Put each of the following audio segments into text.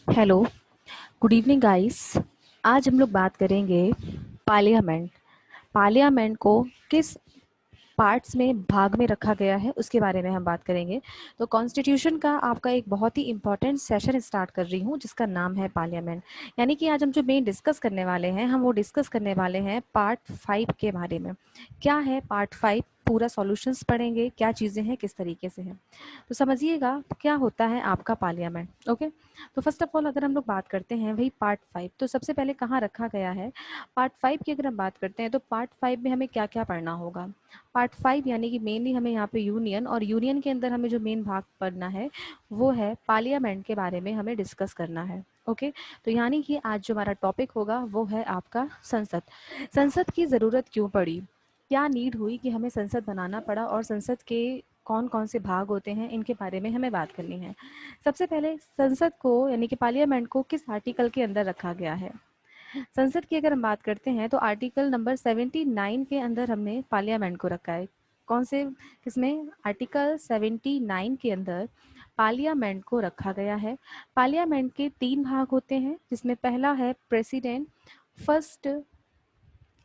Hello, good evening guys. आज हम लोग बात करेंगे पार्लियामेंट। पार्लियामेंट को किस पार्ट्स में भाग में रखा गया है उसके बारे में हम बात करेंगे। तो कॉन्स्टिट्यूशन का आपका एक बहुत ही इंपॉर्टेंट सेशन स्टार्ट कर रही हूँ जिसका नाम है पार्लियामेंट। यानी कि आज हम जो मेन डिस्कस करने वाले हैं हम वो डिस्कस करने वाले हैं पार्ट 5 के बारे में। क्या है पार्ट 5? पूरा सॉल्यूशंस पढ़ेंगे, क्या चीज़ें हैं, किस तरीके से हैं। तो समझिएगा क्या होता है आपका पार्लियामेंट। ओके, तो फर्स्ट ऑफ ऑल अगर हम लोग बात करते हैं वही पार्ट 5, तो सबसे पहले कहाँ रखा गया है। पार्ट 5 की अगर हम बात करते हैं तो पार्ट 5 में हमें क्या क्या पढ़ना होगा। पार्ट 5 यानी कि मेनली हमें यहाँ पे यूनियन, और यूनियन के अंदर हमें जो मेन भाग पढ़ना है वो है पार्लियामेंट के बारे में हमें डिस्कस करना है। ओके, तो यानी कि आज जो हमारा टॉपिक होगा वो है आपका संसद। संसद की ज़रूरत क्यों पड़ी, क्या नीड हुई कि हमें संसद बनाना पड़ा, और संसद के कौन कौन से भाग होते हैं, इनके बारे में हमें बात करनी है। सबसे पहले संसद को यानी कि पार्लियामेंट को किस आर्टिकल के अंदर रखा गया है। संसद की अगर हम बात करते हैं तो आर्टिकल नंबर 79 के अंदर हमने पार्लियामेंट को रखा है। कौन से, किसमें? आर्टिकल 79 के अंदर पार्लियामेंट को रखा गया है। पार्लियामेंट के 3 भाग होते हैं जिसमें पहला है प्रेसिडेंट, फर्स्ट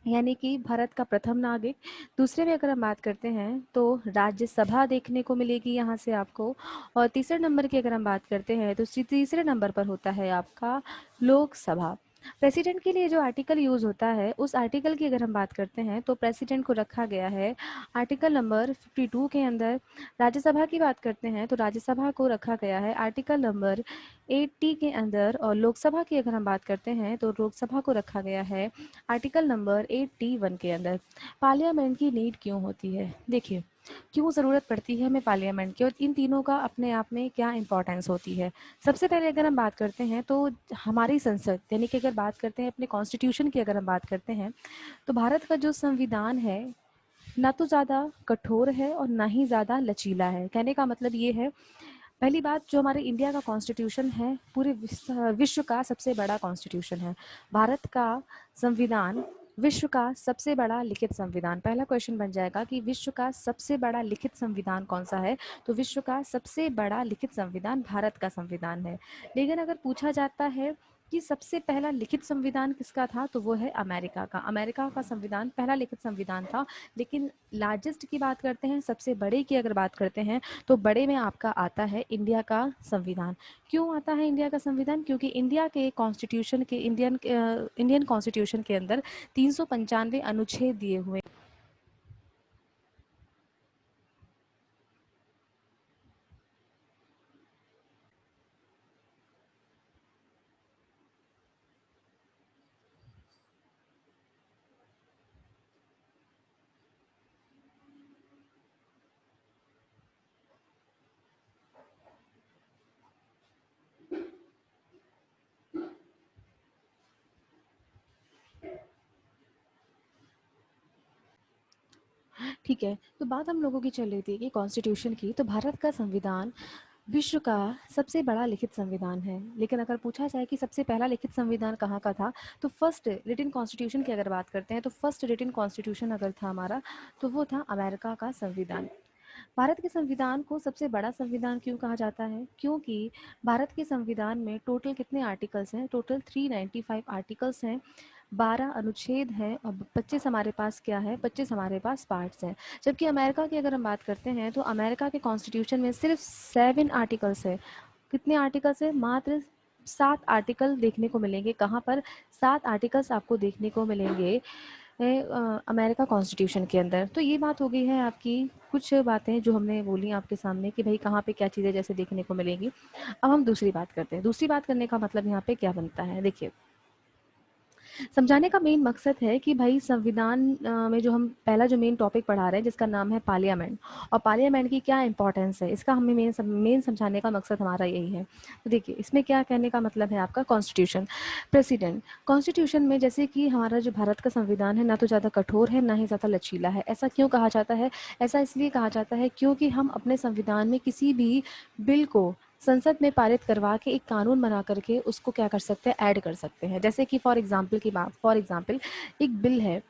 यानी कि भारत का प्रथम नागरिक। दूसरे में अगर हम बात करते हैं तो राज्यसभा देखने को मिलेगी यहाँ से आपको। और तीसरे नंबर की अगर हम बात करते हैं तो तीसरे नंबर पर होता है आपका लोकसभा। प्रेसिडेंट के लिए जो आर्टिकल यूज होता है उस आर्टिकल की अगर हम बात करते हैं तो प्रेसिडेंट को रखा गया है आर्टिकल नंबर 52 के अंदर। राज्यसभा की बात करते हैं तो राज्यसभा को रखा गया है आर्टिकल नंबर 80 के अंदर। और लोकसभा की अगर हम बात करते हैं तो लोकसभा को रखा गया है आर्टिकल नंबर 81 के अंदर। पार्लियामेंट की नीड क्यों होती है, देखिए क्यों ज़रूरत पड़ती है हमें पार्लियामेंट की, और इन तीनों का अपने आप में क्या इंपॉर्टेंस होती है। सबसे पहले अगर हम बात करते हैं तो हमारी संसद यानी कि अगर बात करते हैं अपने कॉन्स्टिट्यूशन की अगर हम बात करते हैं तो भारत का जो संविधान है ना तो ज़्यादा कठोर है और ना ही ज़्यादा लचीला है। कहने का मतलब ये है, पहली बात, जो हमारे इंडिया का कॉन्स्टिट्यूशन है पूरे विश्व का सबसे बड़ा कॉन्स्टिट्यूशन है। भारत का संविधान विश्व का सबसे बड़ा लिखित संविधान। पहला क्वेश्चन बन जाएगा कि विश्व का सबसे बड़ा लिखित संविधान कौन सा है, तो विश्व का सबसे बड़ा लिखित संविधान भारत का संविधान है। लेकिन अगर पूछा जाता है कि सबसे पहला लिखित संविधान किसका था, तो वो है अमेरिका का। अमेरिका का संविधान पहला लिखित संविधान था। लेकिन लार्जेस्ट की बात करते हैं, सबसे बड़े की अगर बात करते हैं तो बड़े में आपका आता है इंडिया का संविधान। क्यों आता है इंडिया का संविधान? क्योंकि इंडिया के कॉन्स्टिट्यूशन के इंडियन कॉन्स्टिट्यूशन के अंदर 395 अनुच्छेद दिए हुए। ठीक है, तो बात हम लोगों की चल रही थी कि कॉन्स्टिट्यूशन की, तो भारत का संविधान विश्व का सबसे बड़ा लिखित संविधान है। लेकिन अगर पूछा जाए कि सबसे पहला लिखित संविधान कहाँ का था, तो फर्स्ट रिटन कॉन्स्टिट्यूशन की अगर बात करते हैं तो फर्स्ट रिटन कॉन्स्टिट्यूशन अगर था हमारा तो वो था अमेरिका का संविधान। भारत के संविधान को सबसे बड़ा संविधान क्यों कहा जाता है? क्योंकि भारत के संविधान में टोटल कितने आर्टिकल्स हैं? टोटल 395 आर्टिकल्स हैं, 12 अनुच्छेद हैं, और 25 हमारे पास क्या है? 25 हमारे पास पार्ट्स हैं। जबकि अमेरिका की अगर हम बात करते हैं तो अमेरिका के कॉन्स्टिट्यूशन में सिर्फ 7 आर्टिकल्स है। कितने आर्टिकल्स है? मात्र 7 आर्टिकल देखने को मिलेंगे। कहाँ पर? 7 आर्टिकल्स आपको देखने को मिलेंगे अमेरिका कॉन्स्टिट्यूशन के अंदर। तो ये बात हो गई है आपकी, कुछ बातें जो हमने बोली आपके सामने कि भाई कहाँ पे क्या चीज़ें जैसे देखने को मिलेगी। अब हम दूसरी बात करते हैं। दूसरी बात करने का मतलब यहाँ पे क्या बनता है, देखिए समझाने का मेन मकसद है कि भाई संविधान में जो हम पहला जो मेन टॉपिक पढ़ा रहे हैं जिसका नाम है पार्लियामेंट, और पार्लियामेंट की क्या इंपॉर्टेंस है, इसका हमें मेन समझाने का मकसद हमारा यही है। तो देखिए इसमें क्या कहने का मतलब है आपका कॉन्स्टिट्यूशन, प्रेसिडेंट। कॉन्स्टिट्यूशन में जैसे कि हमारा जो भारत का संविधान है ना तो ज़्यादा कठोर है ना ही ज़्यादा लचीला है। ऐसा क्यों कहा जाता है? ऐसा इसलिए कहा जाता है क्योंकि हम अपने संविधान में किसी भी बिल को संसद में पारित करवा के एक कानून बना करके उसको क्या कर सकते हैं? ऐड कर सकते हैं। जैसे कि फॉर एग्जांपल एक बिल है,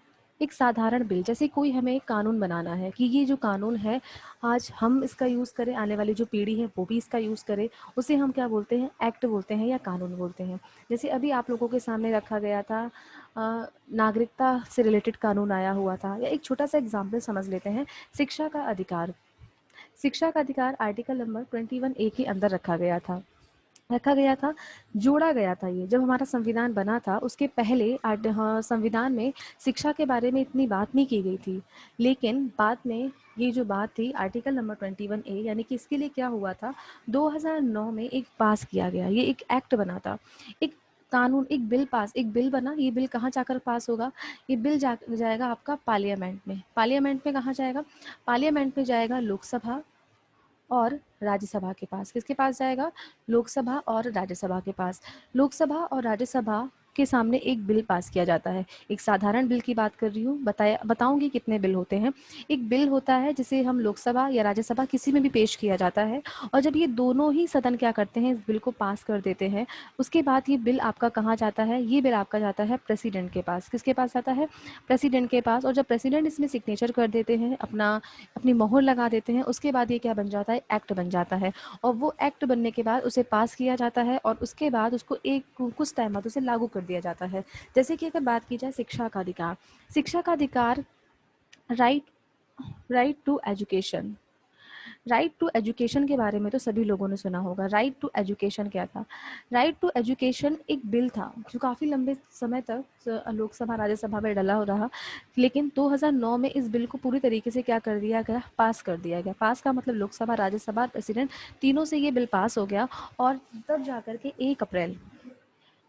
एक साधारण बिल, जैसे कोई हमें एक कानून बनाना है कि ये जो कानून है आज हम इसका यूज़ करें, आने वाली जो पीढ़ी है वो भी इसका यूज़ करे, उसे हम क्या बोलते हैं, एक्ट बोलते हैं या कानून बोलते हैं। जैसे अभी आप लोगों के सामने रखा गया था नागरिकता से रिलेटेड कानून आया हुआ था, या एक छोटा सा एग्जाम्पल समझ लेते हैं, शिक्षा का अधिकार। शिक्षा का अधिकार आर्टिकल नंबर 21A के अंदर रखा गया था, जोड़ा गया था। ये जब हमारा संविधान बना था उसके पहले संविधान में शिक्षा के बारे में इतनी बात नहीं की गई थी, लेकिन बाद में ये जो बात थी आर्टिकल नंबर 21A, यानी कि इसके लिए क्या हुआ था, 2009 में एक पास किया गया, ये एक एक्ट बना था, एक कानून, एक बिल बना। ये बिल कहाँ जाकर पास होगा, ये बिल जाएगा आपका पार्लियामेंट में कहाँ जाएगा, पार्लियामेंट में जाएगा लोकसभा और राज्यसभा के पास। किसके पास जाएगा, लोकसभा और राज्यसभा के पास। लोकसभा और राज्यसभा के सामने एक बिल पास किया जाता है। एक साधारण बिल की बात कर रही हूँ, बताऊंगी कितने बिल होते हैं। एक बिल होता है जिसे हम लोकसभा या राज्यसभा किसी में भी पेश किया जाता है, और जब ये दोनों ही सदन क्या करते हैं, इस बिल को पास कर देते हैं, उसके बाद ये बिल आपका कहाँ जाता है, ये बिल आपका जाता है प्रेसिडेंट के पास। किसके पास जाता है, प्रेसिडेंट के पास। और जब प्रेसिडेंट इसमें सिग्नेचर कर देते हैं, अपनी मोहर लगा देते हैं, उसके बाद ये क्या बन जाता है, एक्ट बन जाता है। और वो एक्ट बनने के बाद उसे पास किया जाता है, और उसके बाद उसको कुछ टाइम बाद उसे लागू कर दिया जाता है। जैसे कि अगर बात की जाए शिक्षा का अधिकार, right right to education. Right to education के बारे में तो सभी लोगों ने सुना होगा। राइट टू एजुकेशन क्या था, राइट टू एजुकेशन एक बिल था जो काफ़ी लंबे समय तक लोकसभा राज्यसभा में डला हो रहा, लेकिन 2009 में इस बिल को पूरी तरीके से क्या कर दिया गया, पास कर दिया गया। पास का मतलब लोकसभा, राज्यसभा, प्रेसिडेंट, तीनों से ये बिल पास हो गया। और तब जाकर के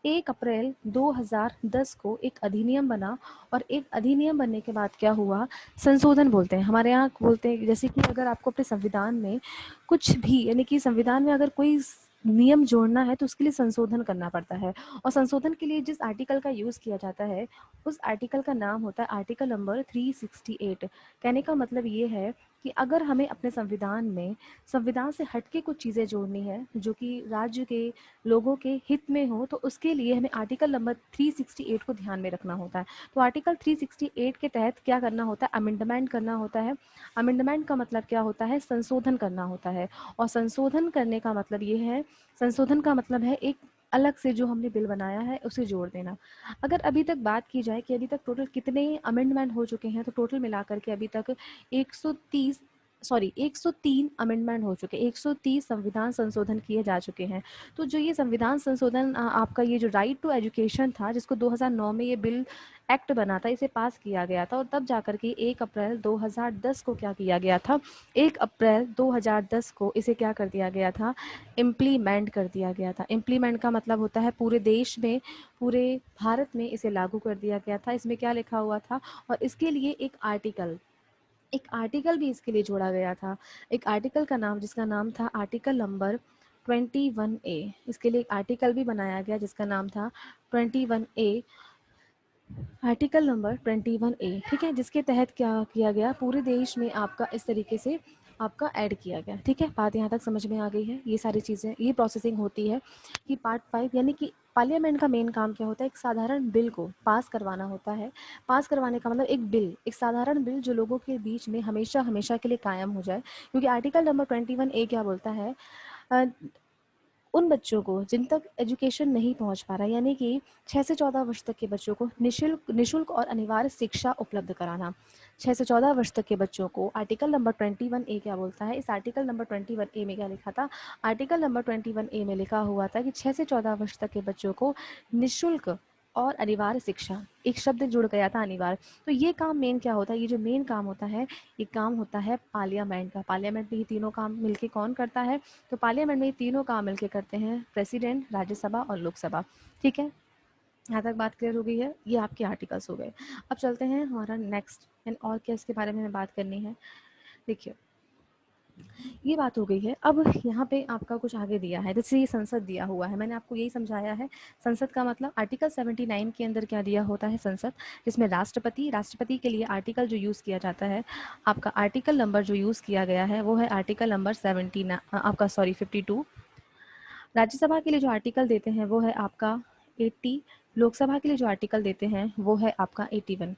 1 अप्रैल 2010 को एक अधिनियम बना। और एक अधिनियम बनने के बाद क्या हुआ, संशोधन बोलते हैं हमारे यहाँ, बोलते हैं जैसे कि अगर आपको अपने संविधान में कुछ भी, यानी कि संविधान में अगर कोई नियम जोड़ना है तो उसके लिए संशोधन करना पड़ता है। और संशोधन के लिए जिस आर्टिकल का यूज़ किया जाता है, उस आर्टिकल का नाम होता है आर्टिकल नंबर 368। कहने का मतलब ये है कि अगर हमें अपने संविधान से हटके कुछ चीज़ें जोड़नी है जो कि राज्य के लोगों के हित में हो, तो उसके लिए हमें आर्टिकल नंबर 368 को ध्यान में रखना होता है। तो आर्टिकल 368 के तहत क्या करना होता है, अमेंडमेंट करना होता है। अमेंडमेंट का मतलब क्या होता है, संशोधन करना होता है। और संशोधन करने का मतलब ये है, संशोधन का मतलब है एक अलग से जो हमने बिल बनाया है उसे जोड़ देना। अगर अभी तक बात की जाए कि अभी तक टोटल कितने अमेंडमेंट हो चुके हैं, तो टोटल मिलाकर के अभी तक 103 अमेंडमेंट हो चुके, 130 संविधान संशोधन किए जा चुके हैं। तो जो ये संविधान संशोधन आपका ये जो राइट टू एजुकेशन था, जिसको 2009 में ये बिल एक्ट बना था, इसे पास किया गया था, और तब जाकर के 1 अप्रैल 2010 को क्या किया गया था, 1 अप्रैल 2010 को इसे क्या कर दिया गया था, इम्प्लीमेंट कर दिया गया था। इम्प्लीमेंट का मतलब होता है पूरे देश में, पूरे भारत में इसे लागू कर दिया गया था। इसमें क्या लिखा हुआ था, और इसके लिए एक आर्टिकल भी इसके लिए जोड़ा गया था। एक आर्टिकल का नाम, जिसका नाम था आर्टिकल नंबर 21A। इसके लिए एक आर्टिकल भी बनाया गया जिसका नाम था 21A, आर्टिकल नंबर 21A, ठीक है, जिसके तहत क्या किया गया, पूरे देश में आपका इस तरीके से आपका ऐड किया गया। ठीक है, बात यहाँ तक समझ में आ गई है। ये सारी चीज़ें, ये प्रोसेसिंग होती है कि पार्ट 5, यानी कि पार्लियामेंट का मेन काम क्या होता है, एक साधारण बिल को पास करवाना होता है। पास करवाने का मतलब एक साधारण बिल जो लोगों के बीच में हमेशा हमेशा के लिए कायम हो जाए। क्योंकि आर्टिकल नंबर 21A क्या बोलता है, उन बच्चों को जिन तक एजुकेशन नहीं पहुंच पा रहा, यानी कि 6 से 14 वर्ष तक के बच्चों को निशुल्क और अनिवार्य शिक्षा उपलब्ध कराना। 6 से 14 वर्ष तक के बच्चों को आर्टिकल नंबर 21A क्या बोलता है, इस आर्टिकल नंबर 21A में क्या लिखा था, आर्टिकल नंबर 21A में लिखा हुआ था कि 6 से 14 वर्ष तक के बच्चों को निशुल्क और अनिवार्य शिक्षा, एक शब्द जुड़ गया था, अनिवार्य। तो ये काम मेन क्या होता है, ये जो मेन काम होता है, ये काम होता है पार्लियामेंट का। पार्लियामेंट में ये तीनों काम मिलके कौन करता है, तो पार्लियामेंट में ये तीनों काम मिलके करते हैं, प्रेसिडेंट, राज्यसभा और लोकसभा। ठीक है, यहाँ तक बात क्लियर हो गई है। ये आपके आर्टिकल्स हो गए। अब चलते हैं हमारा नेक्स्ट, एंड और क्या इसके बारे में हमें बात करनी है। देखिए, ये बात हो गई है। अब यहाँ पे आपका कुछ आगे दिया है, जैसे ये संसद दिया हुआ है, मैंने आपको यही समझाया है। संसद का मतलब आर्टिकल 79 के अंदर क्या दिया होता है, संसद, जिसमें राष्ट्रपति के लिए आर्टिकल जो यूज़ किया जाता है, आपका आर्टिकल नंबर जो यूज़ किया गया है वो है आर्टिकल नंबर 52। राज्यसभा के लिए जो आर्टिकल देते हैं वो है आपका 80। लोकसभा के लिए जो आर्टिकल देते हैं वो है आपका 81।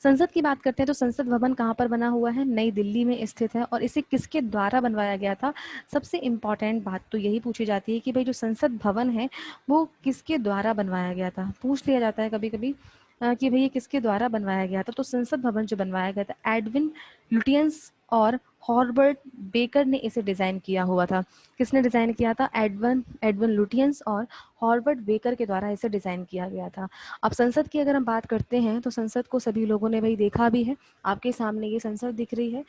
संसद की बात करते हैं तो संसद भवन कहाँ पर बना हुआ है, नई दिल्ली में स्थित है। और इसे किसके द्वारा बनवाया गया था, सबसे इम्पॉर्टेंट बात तो यही पूछी जाती है कि भाई जो संसद भवन है वो किसके द्वारा बनवाया गया था। पूछ लिया जाता है कभी कभी कि भाई ये किसके द्वारा बनवाया गया था। तो संसद भवन जो बनवाया गया था, एडविन लुटियंस और हॉर्बर्ट बेकर ने इसे डिज़ाइन किया हुआ था। किसने डिज़ाइन किया था, एडविन लुटियंस और हॉर्बर्ट बेकर के द्वारा इसे डिज़ाइन किया गया था। अब संसद की अगर हम बात करते हैं तो संसद को सभी लोगों ने भाई देखा भी है, आपके सामने ये संसद दिख रही है।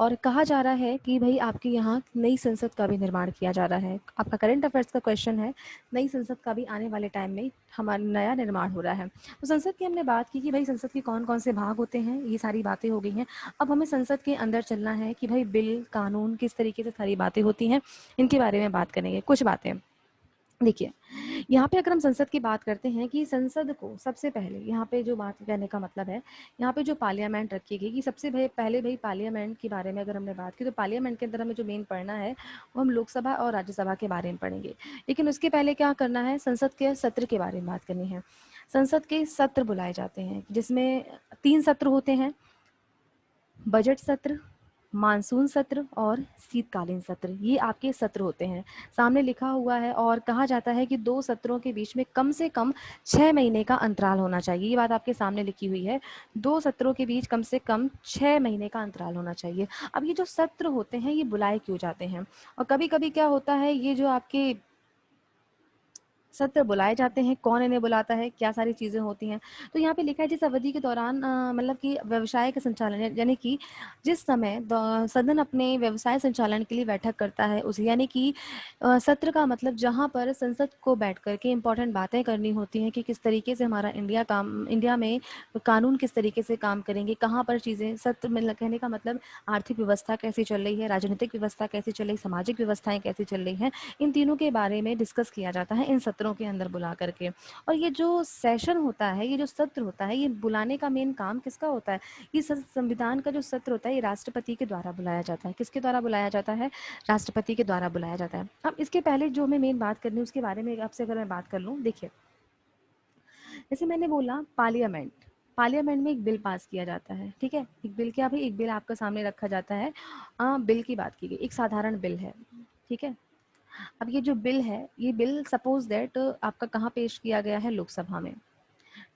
और कहा जा रहा है कि भाई आपके यहाँ नई संसद का भी निर्माण किया जा रहा है। आपका करंट अफेयर्स का क्वेश्चन है, नई संसद का भी आने वाले टाइम में हमारा नया निर्माण हो रहा है। तो संसद की हमने बात की कि भाई संसद के कौन कौन से भाग होते हैं, ये सारी बातें हो गई हैं। अब हमें संसद के अंदर चलना है कि भाई बिल, कानून किस तरीके से सारी बातें होती हैं, इनके बारे में बात करेंगे। कुछ बातें देखिए, यहाँ पे अगर हम संसद की बात करते हैं कि संसद को सबसे पहले, यहाँ पे जो बात कहने का मतलब है, यहाँ पे जो पार्लियामेंट रखी गई कि सबसे पहले भाई पार्लियामेंट के बारे में अगर हमने बात की तो पार्लियामेंट के अंदर हमें जो मेन पढ़ना है वो हम लोकसभा और राज्यसभा के बारे में पढ़ेंगे। लेकिन उसके पहले क्या करना है, संसद के सत्र के बारे में बात करनी है। संसद के सत्र बुलाए जाते हैं जिसमें 3 सत्र होते हैं, बजट सत्र, मानसून सत्र और शीतकालीन सत्र। ये आपके सत्र होते हैं, सामने लिखा हुआ है। और कहा जाता है कि 2 सत्रों के बीच में कम से कम 6 महीने का अंतराल होना चाहिए। ये बात आपके सामने लिखी हुई है, 2 सत्रों के बीच कम से कम 6 महीने का अंतराल होना चाहिए। अब ये जो सत्र होते हैं ये बुलाए क्यों जाते हैं, और कभी कभी क्या होता है, ये जो आपके सत्र बुलाए जाते हैं, कौन इन्हें बुलाता है, क्या सारी चीज़ें होती हैं। तो यहाँ पे लिखा है जिस अवधि के दौरान मतलब कि व्यवसाय का संचालन, यानी कि जिस समय सदन अपने व्यवसाय संचालन के लिए बैठक करता है उस, यानी कि सत्र का मतलब जहाँ पर संसद को बैठ कर के इम्पोर्टेंट बातें करनी होती हैं कि किस तरीके से हमारा इंडिया में कानून किस तरीके से काम करेंगे, कहाँ पर चीज़ें, सत्र में कहने का मतलब आर्थिक व्यवस्था कैसी चल रही है, राजनीतिक व्यवस्था कैसी चल रही है, सामाजिक व्यवस्थाएं कैसी चल रही हैं, इन तीनों के बारे में डिस्कस किया जाता है इन सत्रों के अंदर बुला करके। और ये जो सेशन होता है, ये जो सत्र होता है, ये बुलाने का मेन काम किसका होता है, ये संविधान का जो सत्र होता है ये राष्ट्रपति के द्वारा बुलाया जाता है। किसके द्वारा बुलाया जाता है, राष्ट्रपति के द्वारा बुलाया जाता है। अब इसके पहले जो हमें मेन बात करनी है उसके बारे में आपसे अगर मैं बात कर लूँ, देखिए जैसे मैंने बोला पार्लियामेंट में एक बिल पास किया जाता है, ठीक है। एक बिल, क्या भाई, एक बिल आपका सामने रखा जाता है। बिल की बात की गई, एक साधारण बिल है, ठीक है। अब ये जो बिल है, ये बिल सपोज दैट आपका कहाँ पेश किया गया है, लोकसभा में,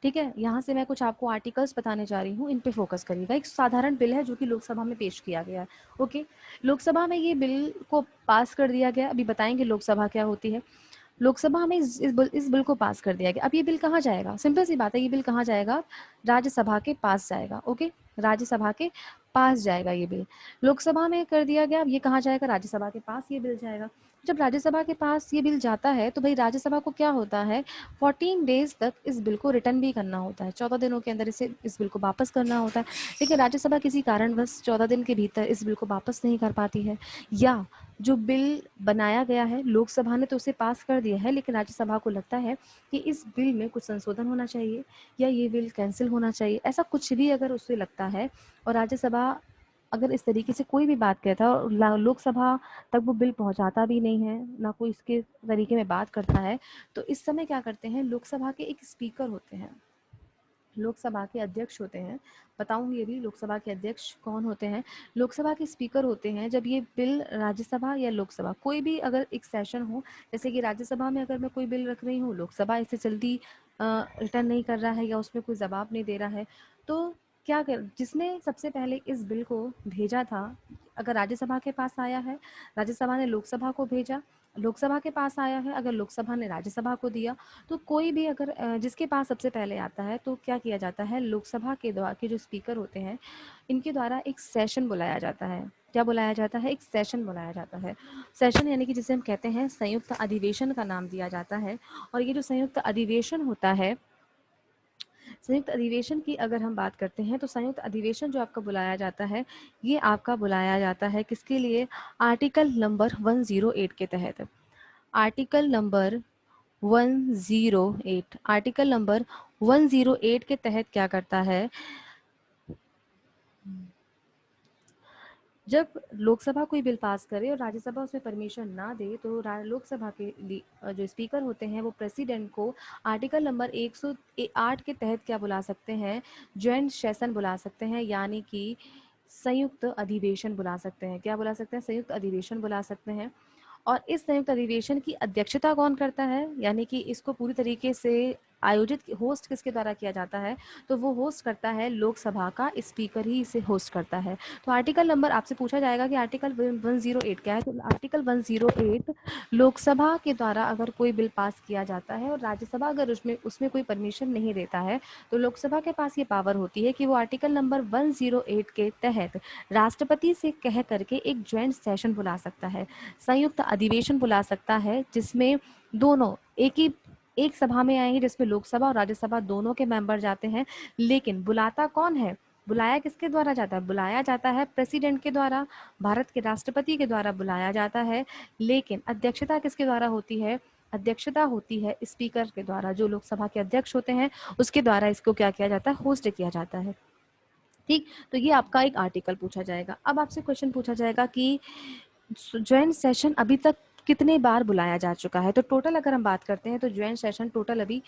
ठीक है। यहाँ से मैं कुछ आपको आर्टिकल्स बताने जा रही हूँ, इन पे फोकस करिएगा। एक साधारण बिल है जो कि लोकसभा में पेश किया गया है, ओके। लोकसभा में ये बिल को पास कर दिया गया। अभी बताएंगे लोकसभा क्या होती है। लोकसभा में इस बिल को पास कर दिया गया। अब ये बिल कहाँ जाएगा, सिंपल सी बात है, ये बिल कहाँ जाएगा, राज्यसभा के पास जाएगा, ओके। राज्यसभा के पास जाएगा ये बिल। लोकसभा में कर दिया गया, अब ये कहाँ जाएगा, राज्यसभा के पास ये बिल जाएगा। जब राज्यसभा के पास ये बिल जाता है तो भाई राज्यसभा को क्या होता है, 14 डेज तक इस बिल को रिटर्न भी करना होता है। 14 दिनों के अंदर इस बिल को वापस करना होता है। लेकिन राज्यसभा किसी कारणवश 14 दिन के भीतर इस बिल को वापस नहीं कर पाती है, या जो बिल बनाया गया है लोकसभा ने तो उसे पास कर दिया है, लेकिन राज्यसभा को लगता है कि इस बिल में कुछ संशोधन होना चाहिए या ये बिल कैंसिल होना चाहिए, ऐसा कुछ भी अगर उसे लगता है, और राज्यसभा अगर इस तरीके से कोई भी बात कहता है और लोकसभा तक वो बिल पहुंचाता भी नहीं है, ना कोई इसके तरीके में बात करता है, तो इस समय क्या करते हैं, लोकसभा के एक स्पीकर होते हैं, लोकसभा के अध्यक्ष होते हैं। बताऊंगी ये भी, लोकसभा के अध्यक्ष कौन होते हैं, लोकसभा के स्पीकर होते हैं। जब ये बिल राज्यसभा या लोकसभा कोई भी अगर एक सेशन हो, जैसे कि राज्यसभा में अगर मैं कोई बिल रख रही हूँ, लोकसभा इसे जल्दी रिटर्न नहीं कर रहा है या उसमें कोई जवाब नहीं दे रहा है, तो क्या कर, जिसने सबसे पहले इस बिल को भेजा था, अगर राज्यसभा के पास आया है, राज्यसभा ने लोकसभा को भेजा, लोकसभा के पास आया है, अगर लोकसभा ने राज्यसभा को दिया, तो कोई भी अगर जिसके पास सबसे पहले आता है तो क्या किया जाता है, लोकसभा के द्वारा के जो स्पीकर होते हैं इनके द्वारा एक सेशन बुलाया जाता है। क्या बुलाया जाता है, एक सेशन बुलाया जाता है। सेशन यानी कि जिसे हम कहते हैं संयुक्त अधिवेशन का नाम दिया जाता है। और ये जो संयुक्त अधिवेशन होता है, संयुक्त अधिवेशन की अगर हम बात करते हैं तो संयुक्त अधिवेशन जो आपका बुलाया जाता है, ये आपका बुलाया जाता है किसके लिए, आर्टिकल नंबर 108 के तहत। आर्टिकल नंबर 108, आर्टिकल नंबर 108 के तहत क्या करता है, जब लोकसभा कोई बिल पास करे और राज्यसभा उसमें परमिशन ना दे तो लोकसभा के जो स्पीकर होते हैं वो प्रेसिडेंट को आर्टिकल नंबर 108 के तहत क्या बुला सकते हैं, ज्वाइंट सेशन बुला सकते हैं, यानी कि संयुक्त अधिवेशन बुला सकते हैं। क्या बुला सकते हैं? संयुक्त अधिवेशन बुला सकते हैं। और इस संयुक्त अधिवेशन की अध्यक्षता कौन करता है, यानी कि इसको पूरी तरीके से आयोजित होस्ट किसके द्वारा किया जाता है, तो वो होस्ट करता है लोकसभा का स्पीकर ही इसे होस्ट करता है। तो आर्टिकल नंबर आपसे पूछा जाएगा कि आर्टिकल 108 क्या है, तो आर्टिकल 108 लोकसभा के द्वारा अगर कोई बिल पास किया जाता है और राज्यसभा अगर उसमें उसमें कोई परमिशन नहीं देता है तो लोकसभा के पास ये पावर होती है कि वो आर्टिकल नंबर 108 के तहत राष्ट्रपति से कह करके एक ज्वाइंट सेशन बुला सकता है, संयुक्त अधिवेशन बुला सकता है, जिसमें दोनों एक सभा में आएंगे, जिसमें लोकसभा और राज्यसभा दोनों के मेंबर जाते हैं। लेकिन बुलाता कौन है? बुलाया किसके द्वारा जाता है? बुलाया जाता है प्रेसिडेंट के द्वारा, भारत के राष्ट्रपति के द्वारा बुलाया जाता है। लेकिन अध्यक्षता किसके द्वारा होती है? अध्यक्षता होती है स्पीकर के द्वारा, जो लोकसभा के अध्यक्ष होते हैं उसके द्वारा इसको क्या किया जाता है? होस्ट किया जाता है। ठीक, तो ये आपका एक आर्टिकल पूछा जाएगा। अब आपसे क्वेश्चन पूछा जाएगा कि ज्वाइंट सेशन अभी तक कितने बार बुलाया जा चुका है। तो टोटल अगर हम बात करते हैं तो ज्वाइंट सेशन टोटल अभी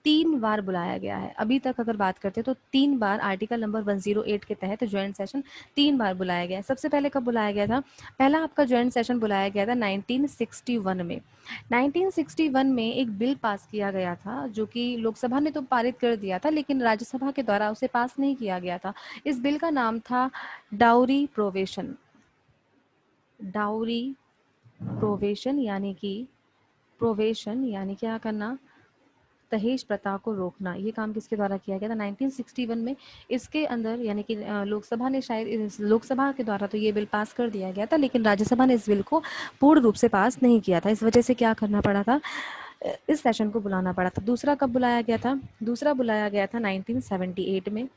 3 बार बुलाया गया है। अभी तक अगर बात करते हैं तो 3 बार आर्टिकल नंबर 108 के तहत ज्वाइंट सेशन 3 बार बुलाया गया है। सबसे पहले कब बुलाया गया था? पहला आपका ज्वाइंट सेशन बुलाया गया था 1961 में। 1961 में एक बिल पास किया गया था जो कि लोकसभा ने तो पारित कर दिया था, लेकिन राज्यसभा के द्वारा उसे पास नहीं किया गया था। इस बिल का नाम था डाउरी प्रोवेशन। डाउरी प्रोवेशन यानी क्या करना? दहेज प्रथा को रोकना। ये काम किसके द्वारा किया गया था? 1961 में। इसके अंदर यानी कि लोकसभा ने लोकसभा के द्वारा तो ये बिल पास कर दिया गया था, लेकिन राज्यसभा ने इस बिल को पूर्ण रूप से पास नहीं किया था। इस वजह से क्या करना पड़ा था? इस सेशन को बुलाना पड़ा था। दूसरा कब बुलाया गया था? दूसरा बुलाया गया था 1978 में।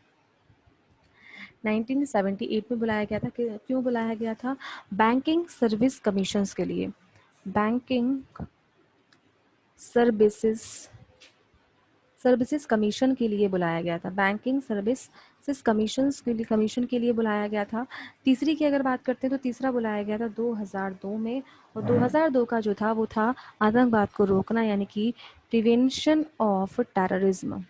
1978 में बुलाया गया था। क्यों बुलाया गया था? बैंकिंग सर्विस कमीशंस के लिए। बैंकिंग सर्विसेज सर्विसेज कमीशन के लिए बुलाया गया था। बैंकिंग सर्विसेज कमीशन के लिए बुलाया गया था। तीसरी की अगर बात करते हैं तो तीसरा बुलाया गया था 2002 में, और 2002 का जो था वो था आतंकवाद को रोकना, यानी कि prevention of terrorism.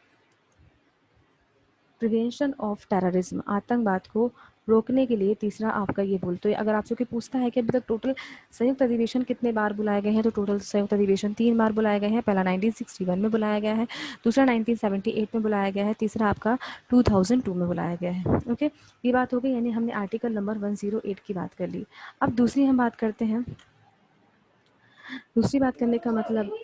Prevention of terrorism, आतंकवाद को रोकने के लिए तीसरा आपका ये बोल। तो अगर आपसे कोई पूछता है कि अभी तक टोटल संयुक्त अधिवेशन कितने बार बुलाए गए हैं, तो टोटल संयुक्त अधिवेशन 3 बार बुलाए गए हैं। पहला 1961 में बुलाया गया है, दूसरा 1978 में बुलाया गया है, तीसरा आपका 2002 में बुलाया गया है। ओके, ये बात हो गई, यानी हमने आर्टिकल नंबर 108 की बात कर ली। अब दूसरी हम बात करते हैं। दूसरी बात करने का मतलब